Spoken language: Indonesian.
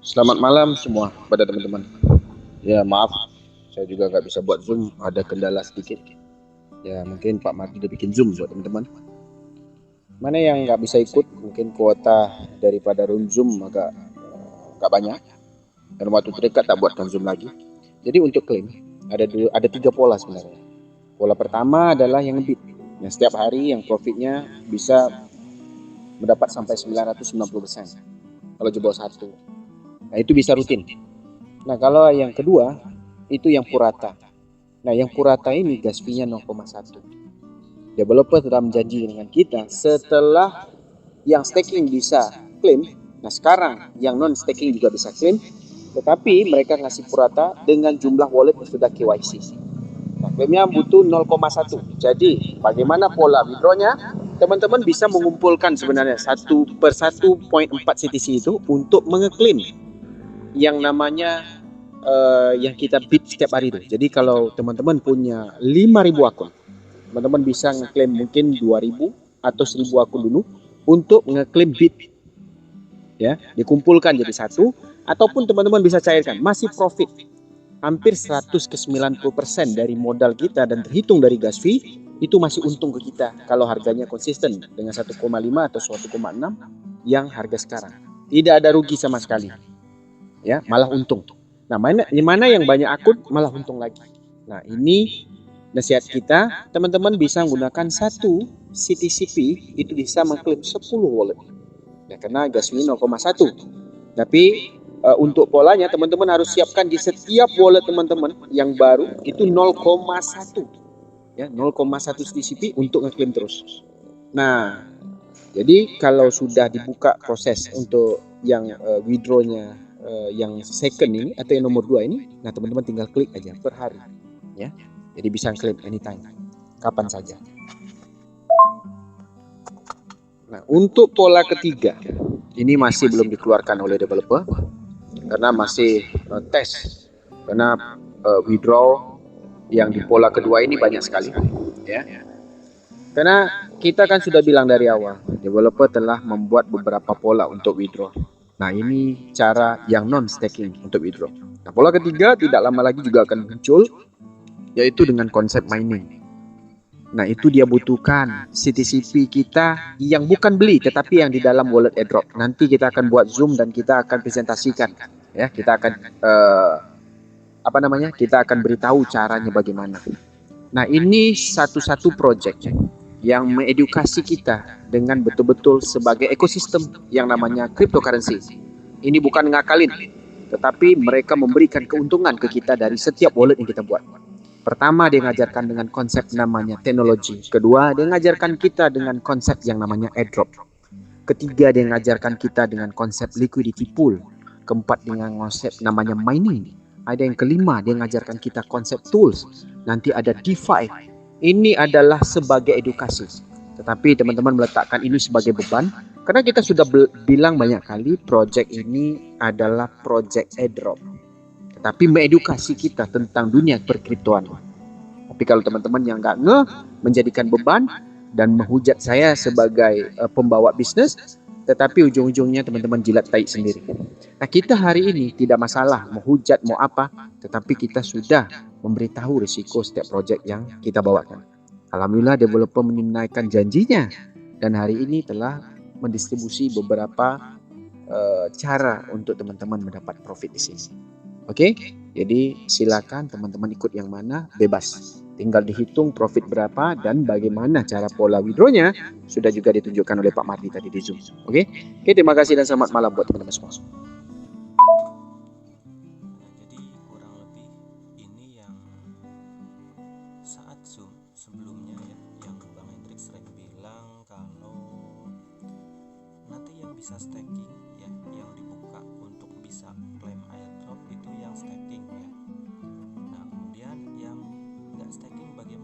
Selamat malam semua pada teman-teman. Ya maaf, saya juga nggak bisa buat Zoom, ada kendala sedikit. Ya mungkin Pak Mardi udah bikin Zoom buat teman-teman. Mana yang nggak bisa ikut, mungkin kuota daripada room Zoom agak nggak banyak. Dan waktu terdekat tak buatkan Zoom lagi. Jadi untuk klaim ada tiga pola sebenarnya. Pola pertama adalah yang ngebit. Yang setiap hari yang profitnya bisa mendapat sampai 990% kalau jebol satu. Nah itu bisa rutin. Nah kalau yang kedua itu yang purata. Nah, yang purata ini gas fee-nya 0,1. Developer telah menjanji dengan kita setelah yang staking bisa klaim. Nah, sekarang yang non staking juga bisa klaim, tetapi mereka ngasih purata dengan jumlah wallet yang sudah KYC. Nah, klaimnya butuh 0,1. Jadi, bagaimana pola withdrawnya? Teman-teman bisa mengumpulkan sebenarnya 1/1.4 CTC itu untuk mengeklaim yang namanya yang kita bid setiap hari itu. Jadi kalau teman-teman punya 5.000 akun, teman-teman bisa ngeklaim mungkin 2.000 atau 1.000 akun dulu untuk ngeklaim bid, ya, dikumpulkan jadi satu, ataupun teman-teman bisa cairkan, masih profit hampir 100 ke 90% dari modal kita dan terhitung dari gas fee itu masih untung ke kita kalau harganya konsisten dengan 1,5 atau 1,6 yang harga sekarang. Tidak ada rugi sama sekali, ya, malah untung. Nah, mana yang banyak akun malah untung lagi. Nah, ini nasihat kita, teman-teman bisa menggunakan satu CTCP itu bisa mengklaim 10 wallet. Ya, karena gas fee 0,1. Tapi untuk polanya teman-teman harus siapkan di setiap wallet teman-teman yang baru itu 0,1. Ya, 0,1 CTCP untuk ngeklaim terus. Nah, jadi kalau sudah dibuka proses untuk yang withdrawnya yang second ini atau yang nomor 2 ini, nah teman-teman tinggal klik aja per hari, ya. Jadi bisa claim anytime, kapan saja. Nah, untuk pola ketiga, ini masih belum dikeluarkan oleh developer karena masih tes. Karena withdraw yang di pola kedua ini banyak sekali, ya. Karena kita kan sudah bilang dari awal, developer telah membuat beberapa pola untuk withdraw. Nah, ini cara yang non staking untuk withdraw. Nah, pola ketiga tidak lama lagi juga akan muncul, yaitu dengan konsep mining. Nah, itu dia butuhkan CTCP kita yang bukan beli tetapi yang di dalam wallet airdrop. Nanti kita akan buat Zoom dan kita akan presentasikan, ya. Kita akan Kita akan beritahu caranya bagaimana. Nah, ini satu-satu project yang mengedukasi kita dengan betul-betul sebagai ekosistem yang namanya cryptocurrency. Ini bukan ngakalin, tetapi mereka memberikan keuntungan ke kita dari setiap wallet yang kita buat. Pertama, dia mengajarkan dengan konsep namanya teknologi. Kedua, dia mengajarkan kita dengan konsep yang namanya airdrop. Ketiga, dia mengajarkan kita dengan konsep liquidity pool. Keempat, dengan konsep namanya mining. Ada yang kelima, dia mengajarkan kita konsep tools. Nanti ada DeFi. Ini adalah sebagai edukasi. Tetapi teman-teman meletakkan ini sebagai beban. Karena kita sudah bilang banyak kali, project ini adalah project airdrop. Tetapi mengedukasi kita tentang dunia perkriptoan. Tapi kalau teman-teman yang nggak menjadikan beban dan menghujat saya sebagai pembawa bisnis, tetapi ujung-ujungnya teman-teman jilat tai sendiri. Nah, kita hari ini tidak masalah menghujat mau apa, tetapi kita sudah memberitahu risiko setiap proyek yang kita bawakan. Alhamdulillah developer menunaikan janjinya dan hari ini telah mendistribusi beberapa cara untuk teman-teman mendapat profit di sini. Oke, jadi silakan teman-teman ikut yang mana, bebas. Tinggal dihitung profit berapa dan bagaimana cara pola withdrawnya sudah juga ditunjukkan oleh Pak Mardi tadi di Zoom. Oke, terima kasih dan selamat malam buat teman-teman semua. Jadi kurang lebih ini yang saat Zoom sebelumnya ya, yang Bang Hendrik sering bilang kalau nanti yang bisa staking ya, yang dibuka untuk bisa claim airdrop itu yang staking ya. Nah kemudian yang nggak staking bagaimana?